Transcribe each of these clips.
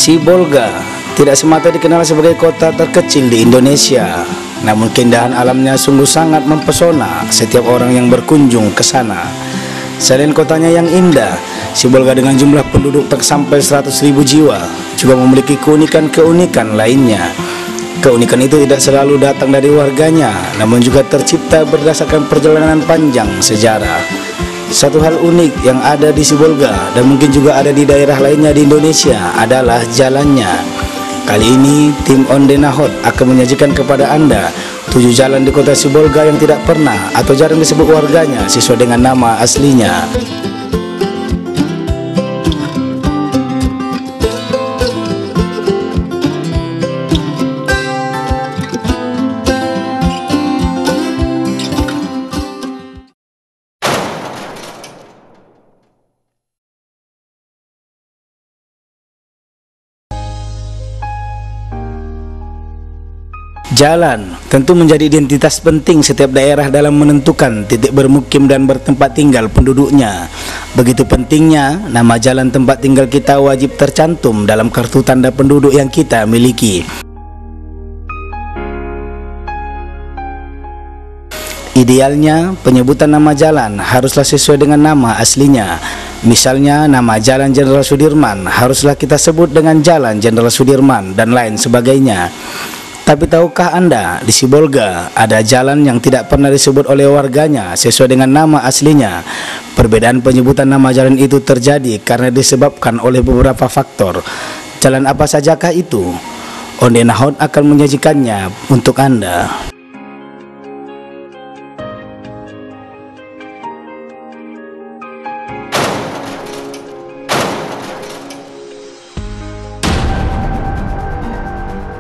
Sibolga tidak semata dikenal sebagai kota terkecil di Indonesia, namun keindahan alamnya sungguh sangat mempesona setiap orang yang berkunjung ke sana. Selain kotanya yang indah, Sibolga dengan jumlah penduduk tak sampai 100.000 jiwa juga memiliki keunikan-keunikan lainnya. Keunikan itu tidak selalu datang dari warganya, namun juga tercipta berdasarkan perjalanan panjang sejarah. Satu hal unik yang ada di Sibolga dan mungkin juga ada di daerah lainnya di Indonesia adalah jalannya. Kali ini tim Onde Nahot akan menyajikan kepada Anda 7 jalan di kota Sibolga yang tidak pernah atau jarang disebut warganya sesuai dengan nama aslinya. Jalan tentu menjadi identitas penting setiap daerah dalam menentukan titik bermukim dan bertempat tinggal penduduknya. Begitu pentingnya, nama jalan tempat tinggal kita wajib tercantum dalam kartu tanda penduduk yang kita miliki. Idealnya, penyebutan nama jalan haruslah sesuai dengan nama aslinya. Misalnya, nama Jalan Jenderal Sudirman haruslah kita sebut dengan Jalan Jenderal Sudirman dan lain sebagainya. Tapi tahukah Anda, di Sibolga ada jalan yang tidak pernah disebut oleh warganya sesuai dengan nama aslinya. Perbedaan penyebutan nama jalan itu terjadi karena disebabkan oleh beberapa faktor. Jalan apa sajakah itu? Onde Nahot akan menyajikannya untuk Anda.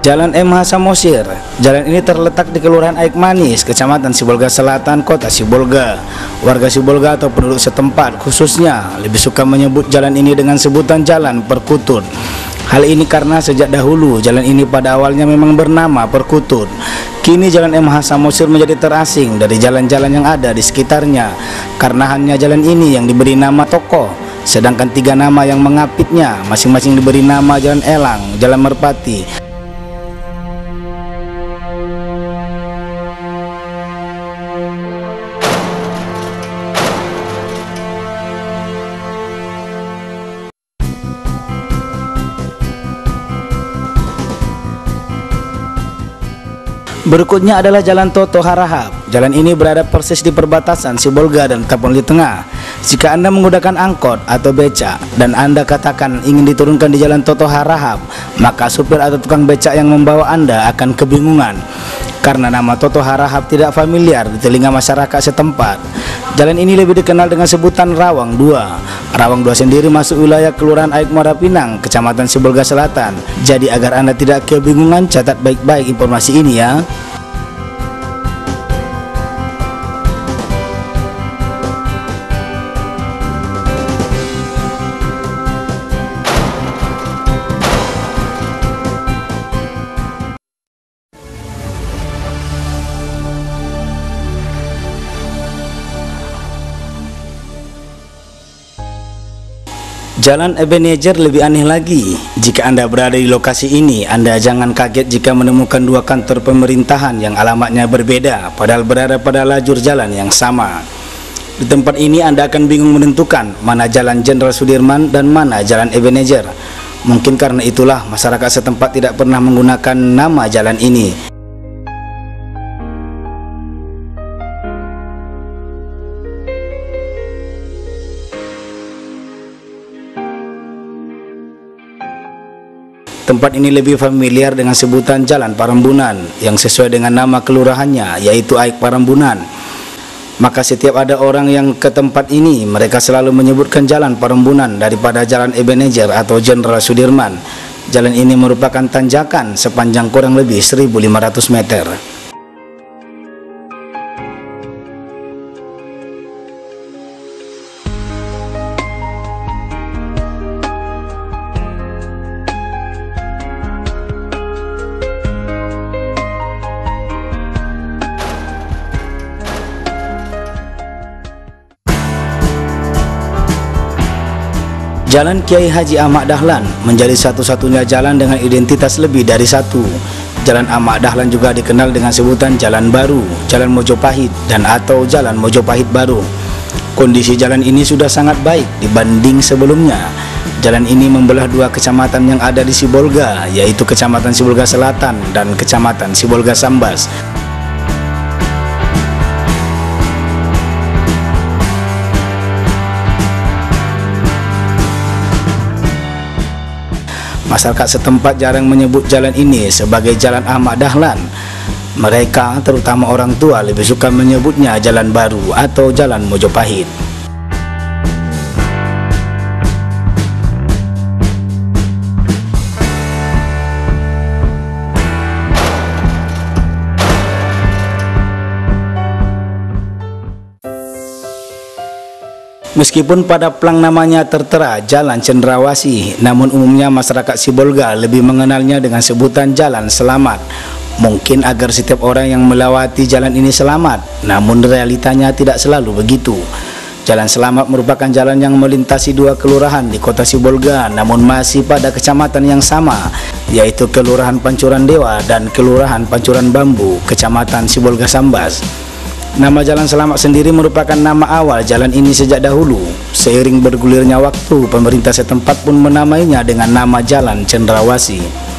Jalan MH Samosir. Jalan ini terletak di Kelurahan Aik Manis, Kecamatan Sibolga Selatan, Kota Sibolga. Warga Sibolga atau penduduk setempat khususnya lebih suka menyebut jalan ini dengan sebutan Jalan Perkutut. Hal ini karena sejak dahulu jalan ini pada awalnya memang bernama Perkutut. Kini Jalan MH Samosir menjadi terasing dari jalan-jalan yang ada di sekitarnya karena hanya jalan ini yang diberi nama tokoh. Sedangkan 3 nama yang mengapitnya masing-masing diberi nama Jalan Elang, Jalan Merpati. Berikutnya adalah Jalan Toto Harahap. Jalan ini berada persis di perbatasan Sibolga dan Tapanuli Tengah. Jika Anda menggunakan angkot atau becak dan Anda katakan ingin diturunkan di Jalan Toto Harahap, maka supir atau tukang becak yang membawa Anda akan kebingungan karena nama Toto Harahap tidak familiar di telinga masyarakat setempat. Jalan ini lebih dikenal dengan sebutan Rawang 2. Rawang 2 sendiri masuk wilayah Kelurahan Aik Muara Pinang, Kecamatan Sibolga Selatan. Jadi agar Anda tidak kebingungan, catat baik-baik informasi ini ya. Jalan Ebenezer lebih aneh lagi. Jika Anda berada di lokasi ini, Anda jangan kaget jika menemukan 2 kantor pemerintahan yang alamatnya berbeda, padahal berada pada lajur jalan yang sama. Di tempat ini Anda akan bingung menentukan mana Jalan Jenderal Sudirman dan mana Jalan Ebenezer. Mungkin karena itulah masyarakat setempat tidak pernah menggunakan nama jalan ini. Tempat ini lebih familiar dengan sebutan Jalan Parambunan yang sesuai dengan nama kelurahannya, yaitu Aik Parambunan. Maka setiap ada orang yang ke tempat ini, mereka selalu menyebutkan Jalan Parambunan daripada Jalan Ebenezer atau Jenderal Sudirman. Jalan ini merupakan tanjakan sepanjang kurang lebih 1.500 meter. Jalan Kiai Haji Ahmad Dahlan menjadi satu-satunya jalan dengan identitas lebih dari satu. Jalan Ahmad Dahlan juga dikenal dengan sebutan Jalan Baru, Jalan Mojopahit, dan atau Jalan Mojopahit Baru. Kondisi jalan ini sudah sangat baik dibanding sebelumnya. Jalan ini membelah dua kecamatan yang ada di Sibolga, yaitu Kecamatan Sibolga Selatan dan Kecamatan Sibolga Sambas. Masyarakat setempat jarang menyebut jalan ini sebagai Jalan Ahmad Dahlan. Mereka, terutama orang tua, lebih suka menyebutnya Jalan Baru atau Jalan Mojopahit. Meskipun pada plang namanya tertera Jalan Cendrawasih, namun umumnya masyarakat Sibolga lebih mengenalnya dengan sebutan Jalan Selamat. Mungkin agar setiap orang yang melewati jalan ini selamat, namun realitanya tidak selalu begitu. Jalan Selamat merupakan jalan yang melintasi dua kelurahan di kota Sibolga, namun masih pada kecamatan yang sama, yaitu Kelurahan Pancuran Dewa dan Kelurahan Pancuran Bambu, Kecamatan Sibolga Sambas. Nama Jalan Selamat sendiri merupakan nama awal jalan ini sejak dahulu. Seiring bergulirnya waktu, pemerintah setempat pun menamainya dengan nama Jalan Cendrawasih.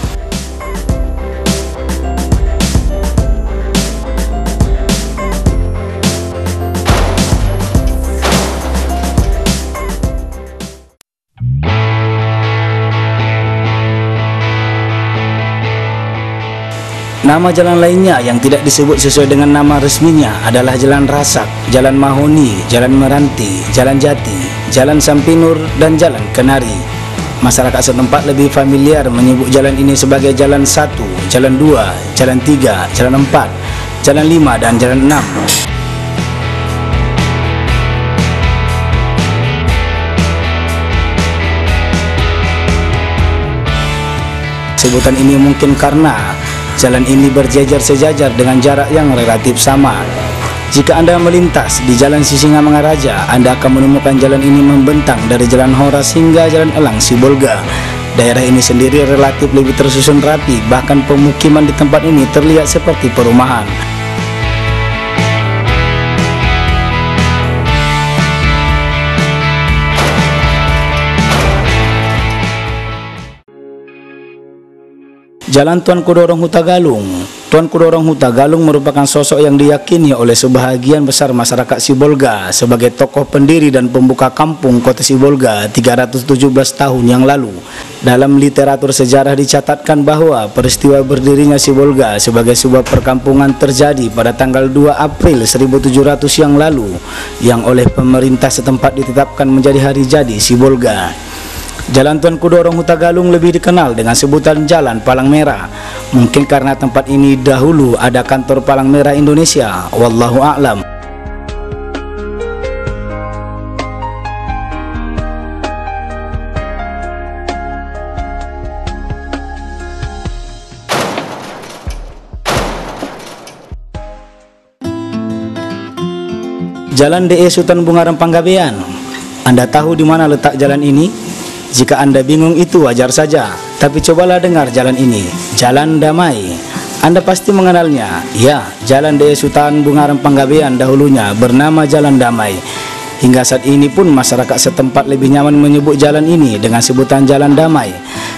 Nama jalan lainnya yang tidak disebut sesuai dengan nama resminya adalah Jalan Rasak, Jalan Mahoni, Jalan Meranti, Jalan Jati, Jalan Sampinur, dan Jalan Kenari. Masyarakat setempat lebih familiar menyebut jalan ini sebagai Jalan 1, Jalan 2, Jalan 3, Jalan 4, Jalan 5, dan Jalan 6. Sebutan ini mungkin karena jalan ini berjejer sejajar dengan jarak yang relatif sama. Jika Anda melintas di Jalan Sisingamangaraja, Anda akan menemukan jalan ini membentang dari Jalan Horas hingga Jalan Elang Sibolga. Daerah ini sendiri relatif lebih tersusun rapi, bahkan pemukiman di tempat ini terlihat seperti perumahan. Jalan Tuanku Dorong Hutagalung. Tuanku Dorong Hutagalung merupakan sosok yang diyakini oleh sebahagian besar masyarakat Sibolga sebagai tokoh pendiri dan pembuka kampung kota Sibolga 317 tahun yang lalu. Dalam literatur sejarah dicatatkan bahwa peristiwa berdirinya Sibolga sebagai sebuah perkampungan terjadi pada tanggal 2 April 1700 yang lalu, yang oleh pemerintah setempat ditetapkan menjadi hari jadi Sibolga. Jalan Tuanku Dorong Hutagalung lebih dikenal dengan sebutan Jalan Palang Merah. Mungkin karena tempat ini dahulu ada kantor Palang Merah Indonesia. Wallahu a'lam. Jalan DE Sultan Bungaran Panggabean. Anda tahu di mana letak jalan ini? Jika Anda bingung, itu wajar saja, tapi cobalah dengar jalan ini, Jalan Damai. Anda pasti mengenalnya. Ya, Jalan DE Sultan Bungaran Panggabean dahulunya bernama Jalan Damai. Hingga saat ini pun masyarakat setempat lebih nyaman menyebut jalan ini dengan sebutan Jalan Damai.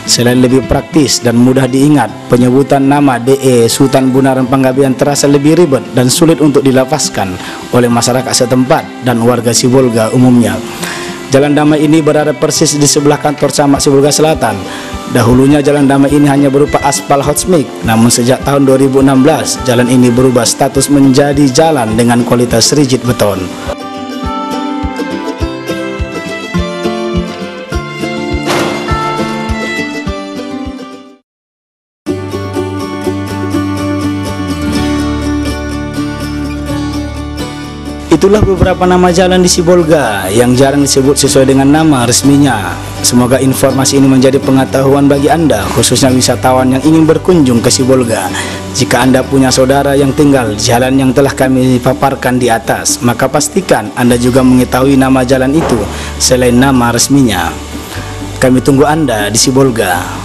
Selain lebih praktis dan mudah diingat, penyebutan nama DE Sultan Bungaran Panggabean terasa lebih ribet dan sulit untuk dilafazkan oleh masyarakat setempat dan warga Sibolga umumnya. Jalan Damai ini berada persis di sebelah kantor camat Sibolga Selatan. Dahulunya Jalan Damai ini hanya berupa aspal hot mix, namun sejak tahun 2016 jalan ini berubah status menjadi jalan dengan kualitas rigid beton. Itulah beberapa nama jalan di Sibolga yang jarang disebut sesuai dengan nama resminya. Semoga informasi ini menjadi pengetahuan bagi Anda, khususnya wisatawan yang ingin berkunjung ke Sibolga. Jika Anda punya saudara yang tinggal jalan yang telah kami paparkan di atas, maka pastikan Anda juga mengetahui nama jalan itu selain nama resminya. Kami tunggu Anda di Sibolga.